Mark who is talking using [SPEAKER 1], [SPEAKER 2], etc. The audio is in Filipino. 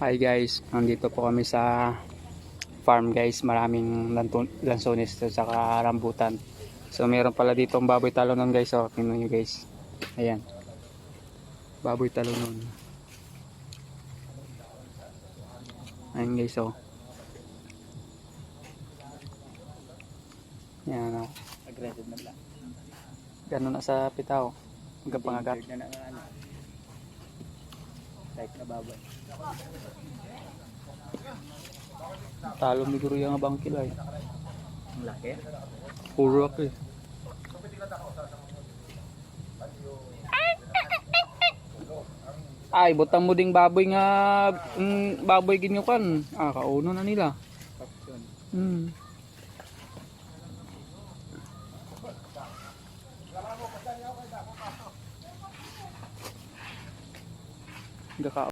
[SPEAKER 1] Hi guys, nandito po kami sa farm guys. Maraming lansones at saka rambutan. So meron pala dito ang baboy talonon guys. Oh, tingnan nyo guys. Ayan. Baboy talonon. Ayan guys oh. Ayan oh.
[SPEAKER 2] Aggressive na lang.
[SPEAKER 1] Ganun na sa pitaw. Hanggang pangagat.
[SPEAKER 2] Type na baboy.
[SPEAKER 1] Talo ni Guru yung abang kilay.
[SPEAKER 2] Ang laki.
[SPEAKER 1] Puro ako eh. Ay, butang mo ding baboy nga baboy ginyukan. Ah, kauno na nila. Hmm. Gaka